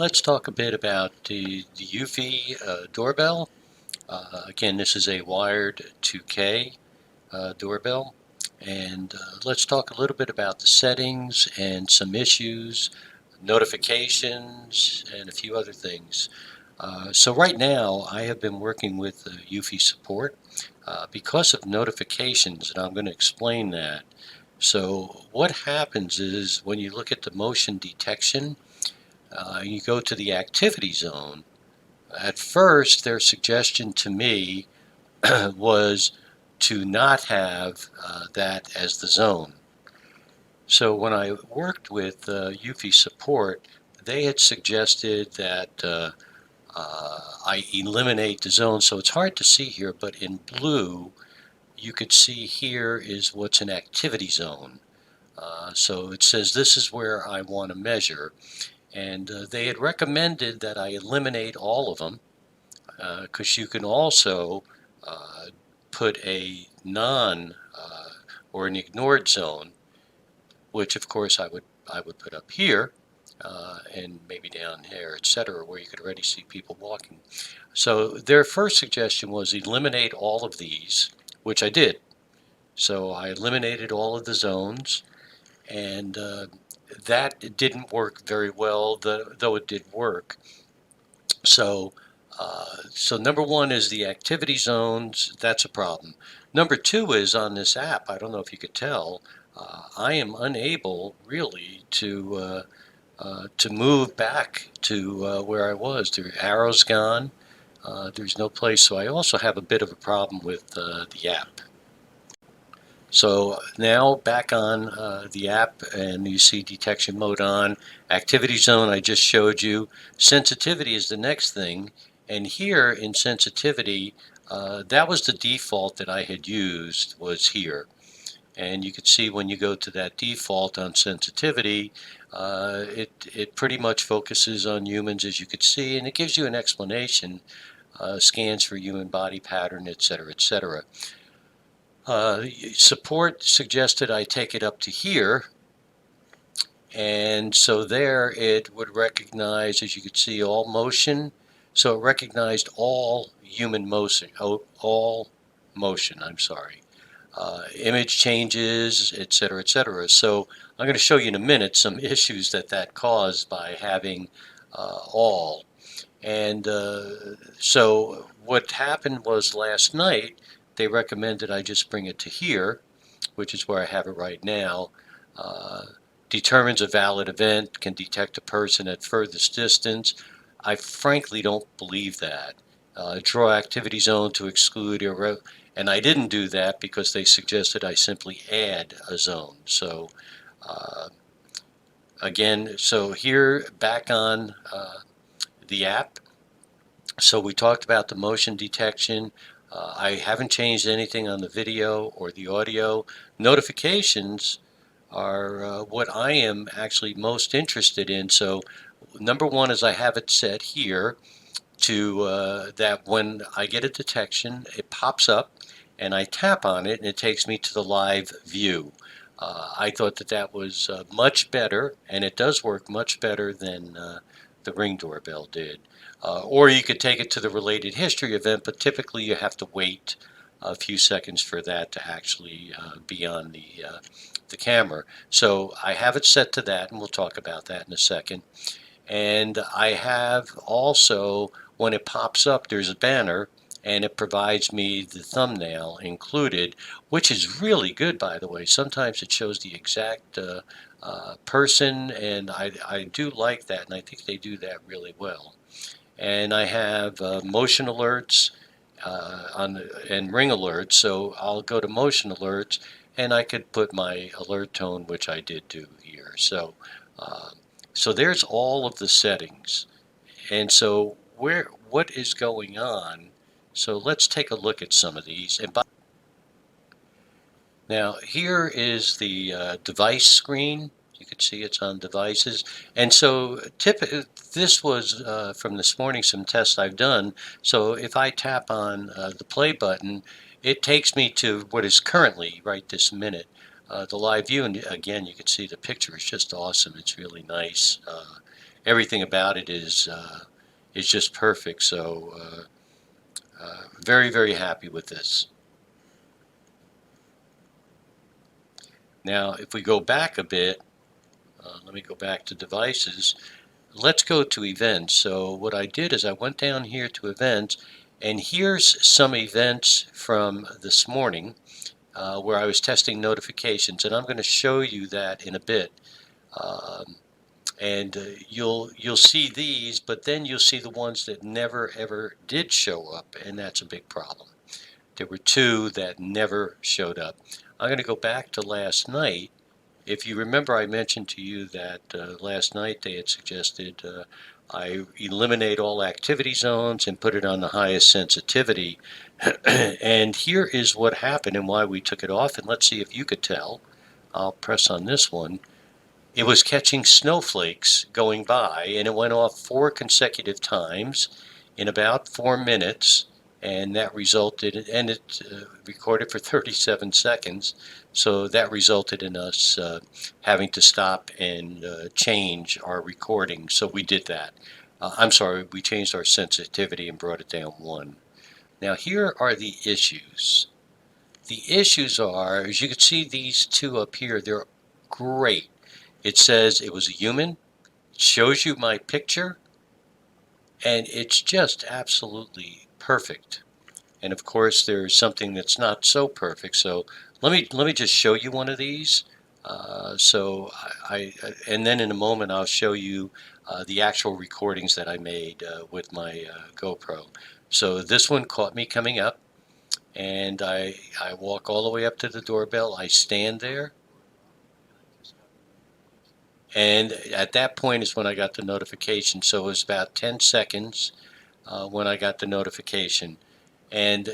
let's talk a bit about the Eufy doorbell. Again, this is a wired 2K doorbell. And let's talk a little bit about the settings and some issues, notifications, and a few other things. So right now, I have been working with Eufy support because of notifications, and I'm going to explain that. So what happens is when you look at the motion detection, you go to the activity zone. At first, their suggestion to me was to not have that as the zone. So when I worked with Eufy support, they had suggested that I eliminate the zone. So it's hard to see here, but in blue, you could see here is what's an activity zone. So it says this is where I want to measure. And they had recommended that I eliminate all of them because you can also put a non or an ignored zone, which of course I would put up here and maybe down here, etc., where you could already see people walking. So their first suggestion was eliminate all of these, which I did. So I eliminated all of the zones, and that didn't work very well, though it did work. So, so number one is the activity zones. That's a problem. Number two is on this app. I don't know if you could tell. I am unable really to move back to where I was. The arrow's gone. There's no place. So I also have a bit of a problem with the app. So now back on the app, and you see detection mode on, activity zone I just showed you. Sensitivity is the next thing, and here in sensitivity, that was the default that I had used, was here. And you can see when you go to that default on sensitivity, it pretty much focuses on humans, as you could see, and it gives you an explanation, scans for human body pattern, etc., etc. Support suggested I take it up to here, and so there it would recognize, as you could see, all motion. So it recognized all human motion, all motion, I'm sorry, image changes, etc., etc. So I'm going to show you in a minute some issues that caused by having all. And so what happened was last night, they recommended I just bring it to here, which is where I have it right now. Determines a valid event, can detect a person at furthest distance. I frankly don't believe that. Draw activity zone to exclude, and I didn't do that because they suggested I simply add a zone. So again, so here back on the app. So we talked about the motion detection. I haven't changed anything on the video or the audio. Notifications are what I am actually most interested in. So number one is I have it set here to that when I get a detection, it pops up and I tap on it and it takes me to the live view. I thought that was much better, and it does work much better than the Ring doorbell did. Or you could take it to the related history event, but typically you have to wait a few seconds for that to actually be on the camera. So I have it set to that, and we'll talk about that in a second. And I have also, when it pops up, there's a banner, and it provides me the thumbnail included, which is really good, by the way. Sometimes it shows the exact person, and I do like that, and I think they do that really well. And I have motion alerts and ring alerts, so I'll go to motion alerts, and I could put my alert tone, which I did do here. So, so there's all of the settings. And so what is going on? So let's take a look at some of these. And now here is the device screen. You can see it's on devices. And so this was from this morning, some tests I've done. So if I tap on the play button, it takes me to what is currently, right this minute, the live view. And again, you can see the picture is just awesome. It's really nice. everything about it is just perfect. So very, very happy with this. Now, if we go back a bit, let me go back to devices. Let's go to events. So what I did is I went down here to events, and here's some events from this morning where I was testing notifications, and I'm going to show you that in a bit. And you'll see these, but then you'll see the ones that never ever did show up, and that's a big problem. There were 2 that never showed up. I'm going to go back to last night. If you remember, I mentioned to you that last night they had suggested I eliminate all activity zones and put it on the highest sensitivity. And here is what happened and why we took it off. And let's see if you could tell. I'll press on this one. It was catching snowflakes going by, and it went off 4 consecutive times in about 4 minutes, and that resulted, and it recorded for 37 seconds, so that resulted in us having to stop and change our recording. So we did that. I'm sorry, we changed our sensitivity and brought it down 1. Now here are the issues. The issues are, as you can see, these 2 up here, they're great. It says it was a human, it shows you my picture, and it's just absolutely perfect. And of course there's something that's not so perfect, so let me just show you one of these. And then in a moment I'll show you the actual recordings that I made with my GoPro. So this one caught me coming up, and I walk all the way up to the doorbell. I stand there, and at that point is when I got the notification. So it was about 10 seconds when I got the notification. And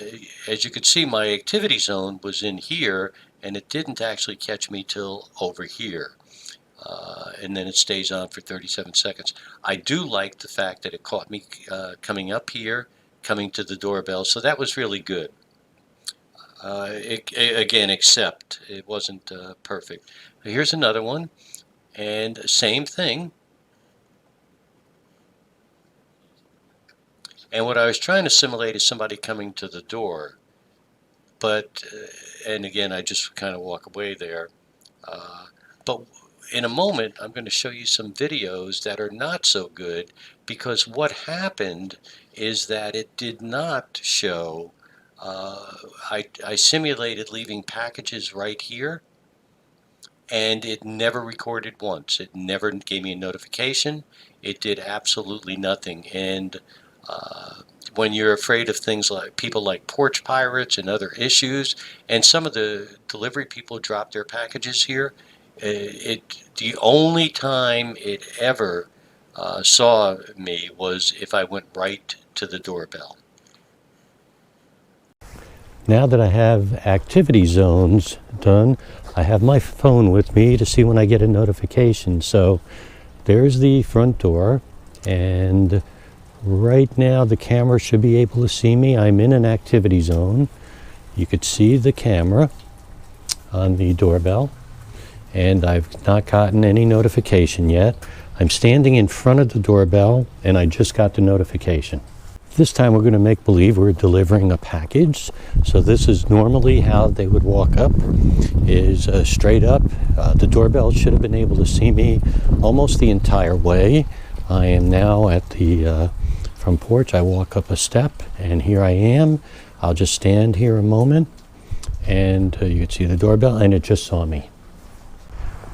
as you can see, my activity zone was in here, and it didn't actually catch me till over here. And then it stays on for 37 seconds. I do like the fact that it caught me coming up here, coming to the doorbell, so that was really good. Again, except it wasn't perfect. Here's another one. And same thing. And what I was trying to simulate is somebody coming to the door. But, and again, I just kind of walk away there. But in a moment, I'm going to show you some videos that are not so good, because what happened is that it did not show. I simulated leaving packages right here, and it never recorded once. It never gave me a notification. It did absolutely nothing. And when you're afraid of things like people like porch pirates and other issues, and some of the delivery people drop their packages here, the only time it ever saw me was if I went right to the doorbell. Now that I have activity zones done, I have my phone with me to see when I get a notification. So there's the front door, and right now the camera should be able to see me. I'm in an activity zone. You could see the camera on the doorbell, and I've not gotten any notification yet. I'm standing in front of the doorbell, and I just got the notification. This time we're going to make believe we're delivering a package. So this is normally how they would walk up, is straight up. The doorbell should have been able to see me almost the entire way. I am now at the front porch. I walk up a step, and here I am. I'll just stand here a moment, and you can see the doorbell, and it just saw me.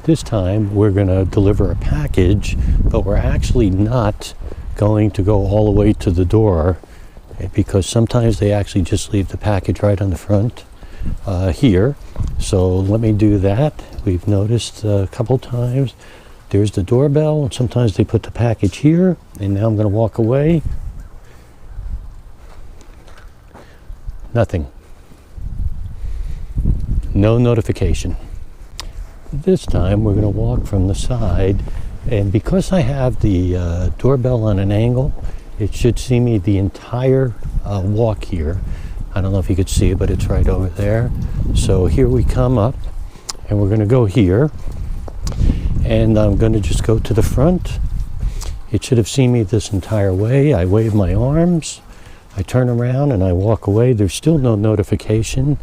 This time we're going to deliver a package, but we're actually not going to go all the way to the door, because sometimes they actually just leave the package right on the front here. So let me do that. We've noticed a couple times there's the doorbell, and sometimes they put the package here, and now I'm going to walk away. Nothing. No notification. This time we're going to walk from the side, and because I have the doorbell on an angle, it should see me the entire walk here. I don't know if you could see it, but it's right over there. So here we come up, and we're going to go here, and I'm going to just go to the front, It should have seen me this entire way. I wave my arms, I turn around and I walk away. There's still no notification,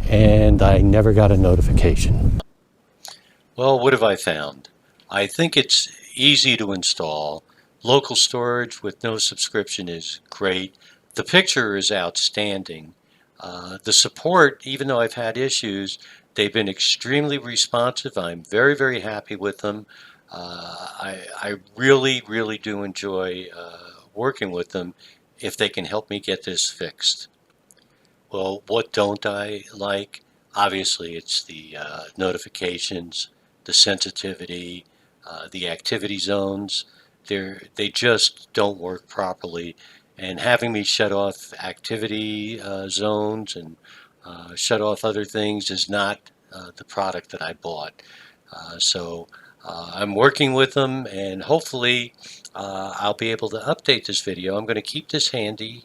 and I never got a notification. Well, what have I found? I think it's easy to install. Local storage with no subscription is great. The picture is outstanding. The support, even though I've had issues, they've been extremely responsive. I'm very, very happy with them. I really, really do enjoy working with them if they can help me get this fixed. Well, what don't I like? Obviously, it's the notifications, the sensitivity, the activity zones. They just don't work properly. And having me shut off activity zones and shut off other things is not the product that I bought. So I'm working with them, and hopefully I'll be able to update this video. I'm going to keep this handy